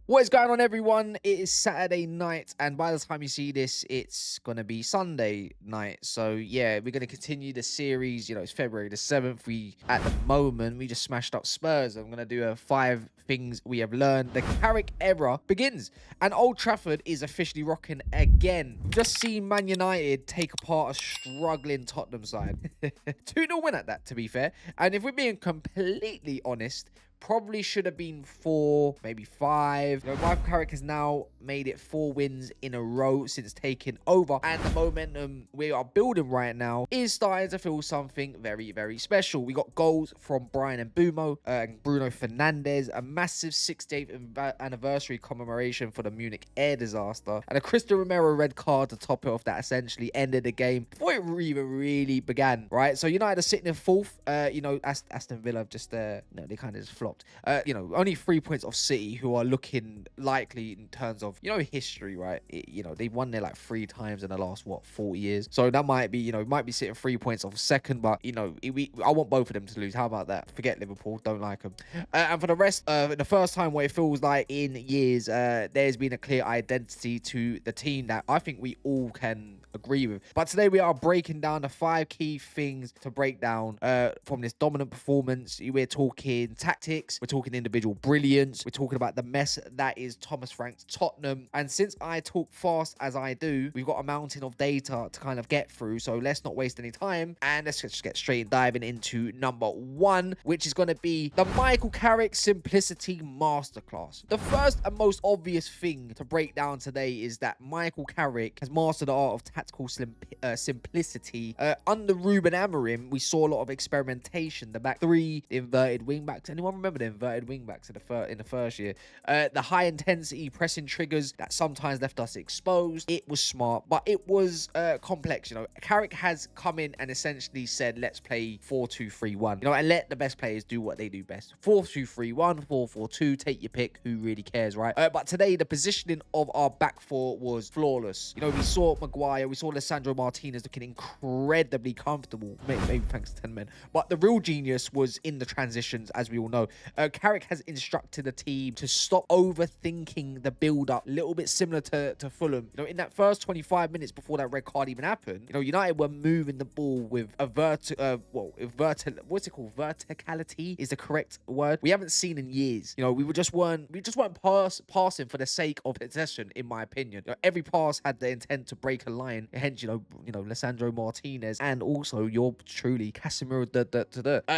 What is going on, everyone? It is Saturday night, and by the time you see this, it's going to be Sunday night. So, yeah, we're going to continue the series. You know, it's February the 7th. At the moment, we just smashed up Spurs. I'm going to do 5 things we have learned. The Carrick era begins, and Old Trafford is officially rocking again. We've just seen Man United take apart a struggling Tottenham side. 2-0 win at that, to be fair. And if we're being completely honest, probably should have been 4, maybe 5. You know, Michael Carrick has now made it 4 wins in a row since taking over, and the momentum we are building right now is starting to feel something very, very special. We got goals from Bryan Mbeumo and Bruno Fernandes, a massive 68th anniversary commemoration for the Munich air disaster, and a Cristian Romero red card to top it off that essentially ended the game before it even really began, right? So United are sitting in 4th. You know, Aston Villa have just, they kind of just flopped. You know, only 3 points off City, who are looking likely in terms of, you know, history, right? You know, they've won there like 3 times in the last, 40 years. So that might be, you know, might be sitting 3 points off second, but, you know, I want both of them to lose. How about that? Forget Liverpool. Don't like them. And for the rest, the first time what it feels like in years, there's been a clear identity to the team that I think we all can agree with. But today we are breaking down the 5 key things to break down from this dominant performance. We're talking tactics, we're talking individual brilliance, we're talking about the mess that is Thomas Frank's Tottenham. And since I talk fast as I do, we've got a mountain of data to kind of get through, so let's not waste any time and let's just get straight diving into number 1, which is going to be the Michael Carrick Simplicity Masterclass. The first and most obvious thing to break down today is that Michael Carrick has mastered the art of tactical simplicity. Under Ruben Amorim, we saw a lot of experimentation. The back 3, the inverted wing backs. Anyone remember the inverted wing backs in the first year? The high intensity pressing triggers that sometimes left us exposed. It was smart, but it was complex. You know, Carrick has come in and essentially said, let's play 4-2-3-1. You know, and let the best players do what they do best. 4-2-3-1, 4-4-2. Take your pick. Who really cares, right? But today, the positioning of our back 4 was flawless. You know, we saw Maguire, we saw Lisandro Martinez looking incredibly comfortable, maybe thanks to 10 men. But the real genius was in the transitions, as we all know. Carrick has instructed the team to stop overthinking the build-up, a little bit similar to Fulham. You know, in that first 25 minutes before that red card even happened, you know, United were moving the ball with a what's it called? Verticality is the correct word. We haven't seen in years. You know, we just weren't passing for the sake of possession, in my opinion. You know, every pass had the intent to break a line. Hence, you know, Lisandro Martinez and also your truly Casemiro.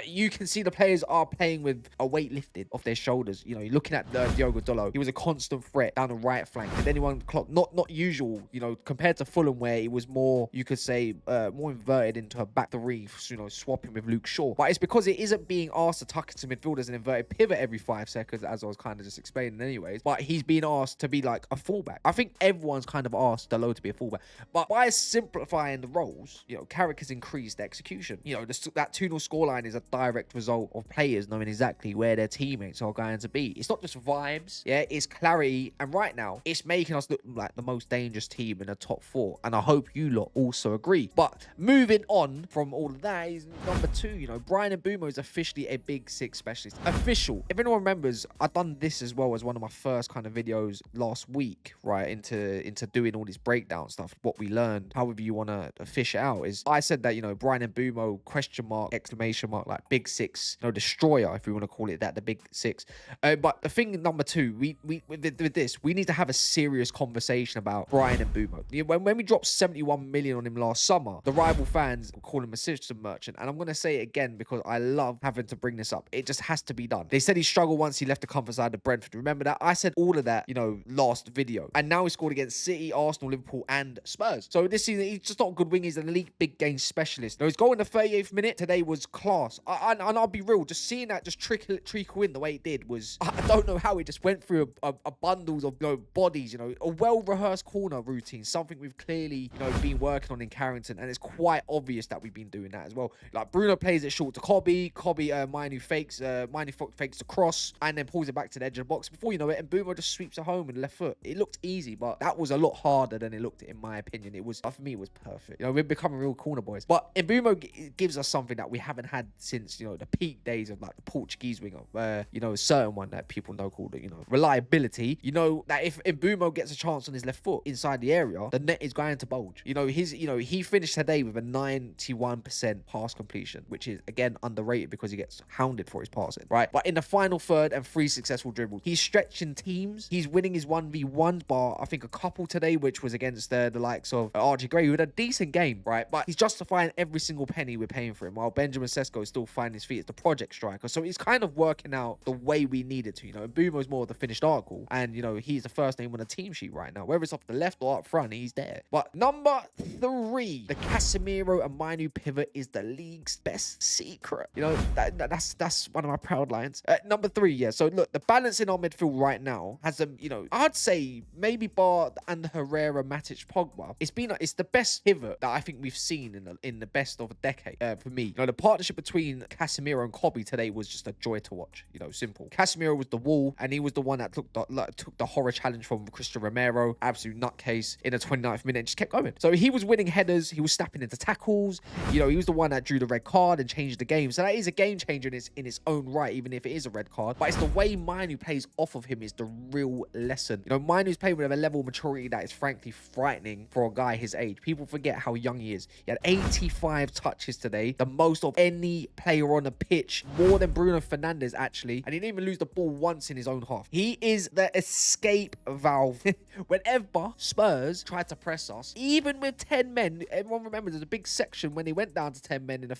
You can see the players are playing with a weight lifted off their shoulders. You know, you're looking at Diogo Dalot. He was a constant threat down the right flank. Did anyone clock? Not usual. You know, compared to Fulham, where it was more, you could say, more inverted into a back 3. You know, swapping with Luke Shaw. But it's because it isn't being asked to tuck into midfield as an inverted pivot every 5 seconds, as I was kind of just explaining, anyways. But he's being asked to be like a fullback. I think everyone's kind of asked Dalot to be a fullback. But by simplifying the roles, you know, Carrick has increased the execution. You know, that 2-0 scoreline is a direct result of players knowing exactly where their teammates are going to be. It's not just vibes, yeah, it's clarity. And right now, it's making us look like the most dangerous team in the top 4. And I hope you lot also agree. But moving on from all of that is number 2. You know, Bryan Mbeumo is officially a Big 6 specialist. Official. If anyone remembers, I've done this as well as one of my first kind of videos last week, right, into doing all this breakdown stuff, what we learned, however you want to fish it out, is I said that, you know, Bryan Mbeumo, question mark, exclamation mark, like Big 6, you know, destroyer, if you want to call it that, the Big 6. But the thing number 2, we with this, we need to have a serious conversation about Bryan Mbeumo. You know, when we dropped 71 million on him last summer, the rival fans call him a system merchant, and I'm going to say it again because I love having to bring this up. It just has to be done. They said he struggled once he left the comfort side of Brentford. Remember that? I said all of that, you know, last video. And now he scored against City, Arsenal, Liverpool, and Spurs. So this season, he's just not a good wing. He's an elite big game specialist. Now, his goal in the 38th minute today was class. And I'll be real, just seeing that just trickle in the way it did was, I don't know how it just went through a bundles of, you know, bodies, you know, a well-rehearsed corner routine, something we've clearly, you know, been working on in Carrington, and it's quite obvious that we've been doing that as well. Like, Bruno plays it short to Cobby, Mainu fakes the cross, and then pulls it back to the edge of the box. Before you know it, Mbeumo just sweeps it home with the left foot. It looked easy, but that was a lot harder than it looked, in my opinion. It was, for me, it was perfect. You know, we're becoming real corner boys. But Mbeumo gives us something that we haven't had since, you know, the peak days of like the Portuguese winger, you know, a certain one that people know called, you know, reliability. You know that if Mbeumo gets a chance on his left foot inside the area, the net is going to bulge. You know, he finished today with a 91% pass completion, which is again underrated because he gets hounded for his passing, right? But in the final third and 3 successful dribbles, he's stretching teams. He's winning his 1v1 bar. I think a couple today, which was against the likes of RG Gray, who had a decent game, right? But he's justifying every single penny we're paying for him, while Benjamin Sesko is still finding his feet as the project striker. So he's kind of working out the way we need it to. You know, Mbeumo's more of the finished article, and you know, he's the first name on the team sheet right now. Whether it's off the left or up front, he's there. But number 3, the Casemiro and Mainu pivot is the league's best secret. You know, that's one of my proud lines. Number 3, yeah. So look, the balance in our midfield right now has you know, I'd say maybe bar and Herrera, Matic, Pogba. It's the best pivot that I think we've seen in the best of a decade for me. You know, the partnership between Casemiro and Kobe today was just a joy to watch. You know, simple. Casemiro was the wall, and he was the one that took the horror challenge from Cristian Romero, absolute nutcase, in the 29th minute and just kept going. So he was winning headers, he was snapping into tackles. You know, he was the one that drew the red card and changed the game. So that is a game changer in its own right, even if it is a red card. But it's the way Mainu plays off of him is the real lesson. You know, Mainu's playing with a level of maturity that is frankly frightening for a guy his age. People forget how young he is. He had 85 touches today, the most of any player on the pitch, more than Bruno Fernandes actually, and he didn't even lose the ball once in his own half. He is the escape valve. Whenever Spurs tried to press us, even with 10 men, everyone remembers there's a big section when they went down to 10 men in the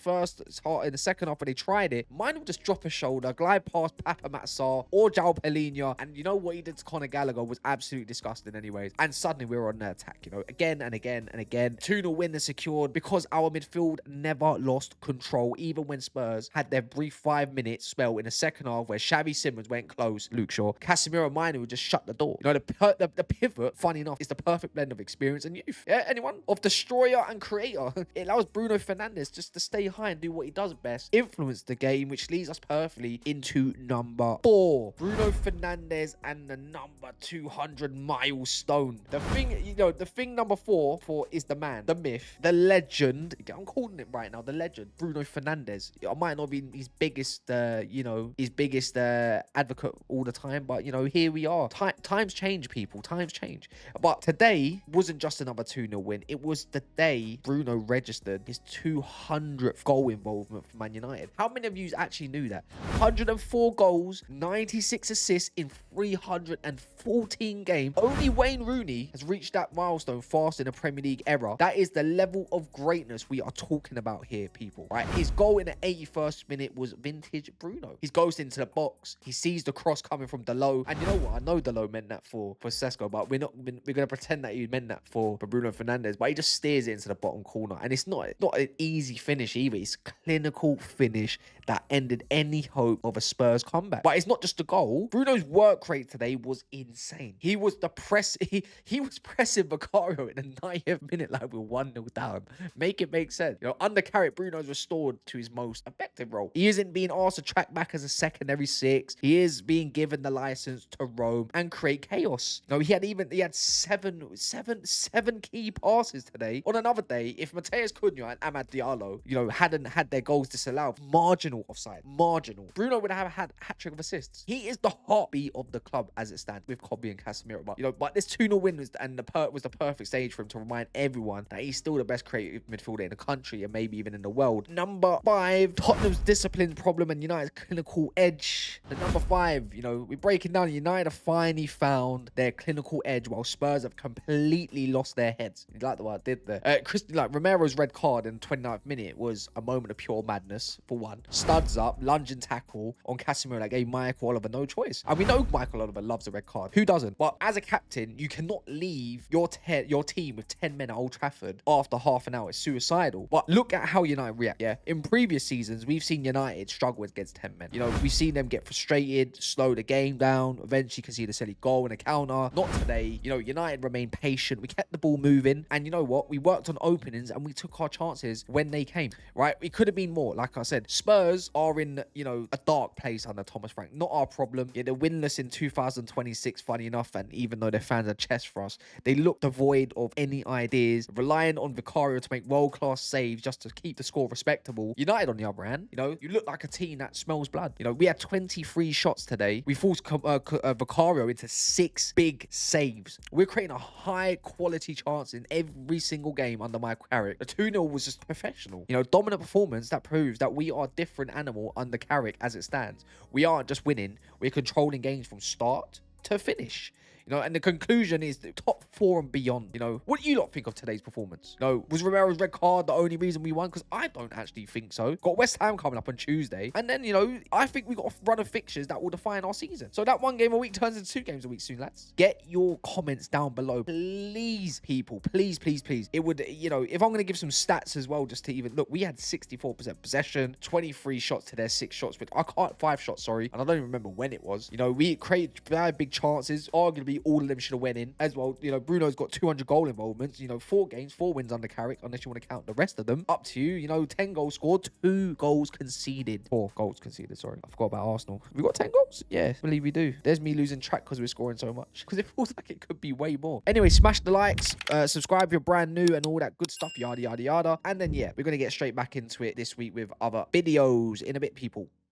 second half when they tried it. Mine would just drop a shoulder, glide past Papa Matsar or João Pelinha, and you know what he did to Conor Gallagher was absolutely disgusting anyways. And suddenly we were on the attack, you know, again and again and again. 2-0 win is secured because our midfield never lost control, even when Spurs had their brief 5-minute spell in the second half where Xavi Simons went close, Luke Shaw, Casemiro and Mainu would just shut the door. You know, the pivot, funny enough, is the perfect blend of experience and youth. Yeah, anyone? Of destroyer and creator. It allows Bruno Fernandes just to stay high and do what he does best, influence the game, which leads us perfectly into number 4. Bruno Fernandes and the number 200 milestone. The thing, you know, the thing number 4 is the man, the myth, the legend. I'm calling it right now, the legend, Bruno Fernandes. I might not be his biggest, advocate all the time, but you know, here we are. Times change, people. Times change. But today wasn't just another 2-0 win. It was the day Bruno registered his 200th goal involvement for Man United. How many of you actually knew that? 104 goals, 96 assists in 314 games. Only Wayne Rooney has reached that milestone fast in the Premier League era. That is the level of greatness we are talking about here, people. Right? His goal in the 81st minute was vintage Bruno. He goes into the box. He sees the cross coming from Delo. And you know what? I know Delo meant that for Sesko, but we're going to pretend that he meant that for Bruno Fernandes. But he just steers it into the bottom corner. And it's not an easy finish either. It's a clinical finish that ended any hope of a Spurs comeback. But it's not just the goal. Bruno's work rate today was insane. He was he was pressing Vicario in the 90th minute like we're 1-0 down. Make it make sense. You know, under Carrick, Bruno's restored to his most effective role. He isn't being asked to track back as a secondary 6. He is being given the license to roam and create chaos. You know, he had seven key passes today. On another day, if Mateus Cunha and Amad Diallo, you know, hadn't had their goals disallowed, marginal offside, marginal, Bruno would have had a hat-trick of assists. He is the heartbeat of the club as it stands with Kobe and Casemiro. But you know, but this 2-0 win was the perfect stage for him to remind everyone that he's still the best creative midfielder in the country and maybe even in the world. Number 5, Tottenham's discipline problem and United's clinical edge. The number 5, you know, we're breaking down. United have finally found their clinical edge while Spurs have completely lost their heads. You like the word I did there. Romero's red card in the 29th minute was a moment of pure madness for one. Studs up, lunge and tackle on Casemiro that gave Michael Oliver no choice. And we know Michael Oliver loves a red card. Who doesn't? But as a captain, you cannot leave your team with 10 men at Old Trafford after half an hour. It's suicidal. But look at how United react, yeah? In previous seasons, we've seen United struggle against 10 men. You know, we've seen them get frustrated, slow the game down, eventually concede a silly goal and a counter. Not today. You know, United remained patient. We kept the ball moving. And you know what? We worked on openings and we took our chances when they came, right? We could have been more. Like I said, Spurs are in, you know, a dark place under Thomas Frank. Not our problem. Yeah, they're winless in 2026, funny enough, and even though their fans are chest for us, they look devoid of any ideas, relying on Vicario to make world-class saves just to keep the score respectable. United, on the other hand, you know, you look like a team that smells blood. You know, we had 23 shots today. We forced Vicario into 6 big saves. We're creating a high quality chance in every single game under Michael Carrick. The 2-0 was just professional. You know, dominant performance that proves that we are a different animal under Carrick as it stands. We aren't just winning, we're controlling games from start to finish. You know, and the conclusion is the top 4 and beyond. You know, what do you lot think of today's performance? You know, was Romero's red card the only reason we won? Because I don't actually think so. Got West Ham coming up on Tuesday. And then, you know, I think we got a run of fixtures that will define our season. So that 1 game a week turns into 2 games a week soon, lads. Get your comments down below. Please, people. Please, please, please. It would, you know, if I'm going to give some stats as well, just to even look, we had 64% possession, 23 shots to their 6 shots, but I can't 5 shots, sorry. And I don't even remember when it was. You know, we created very big chances. Arguably, all of them should have went in as well. You know, Bruno's got 200 goal involvements. You know, 4 games, 4 wins under Carrick, unless you want to count the rest of them. Up to you. You know, 10 goals scored, 2 goals conceded. 4 goals conceded, sorry. I forgot about Arsenal. We got 10 goals? Yeah, I believe we do. There's me losing track because we're scoring so much. Because it feels like it could be way more. Anyway, smash the likes, subscribe if you're brand new and all that good stuff, yada, yada, yada. And then, yeah, we're going to get straight back into it this week with other videos in a bit, people.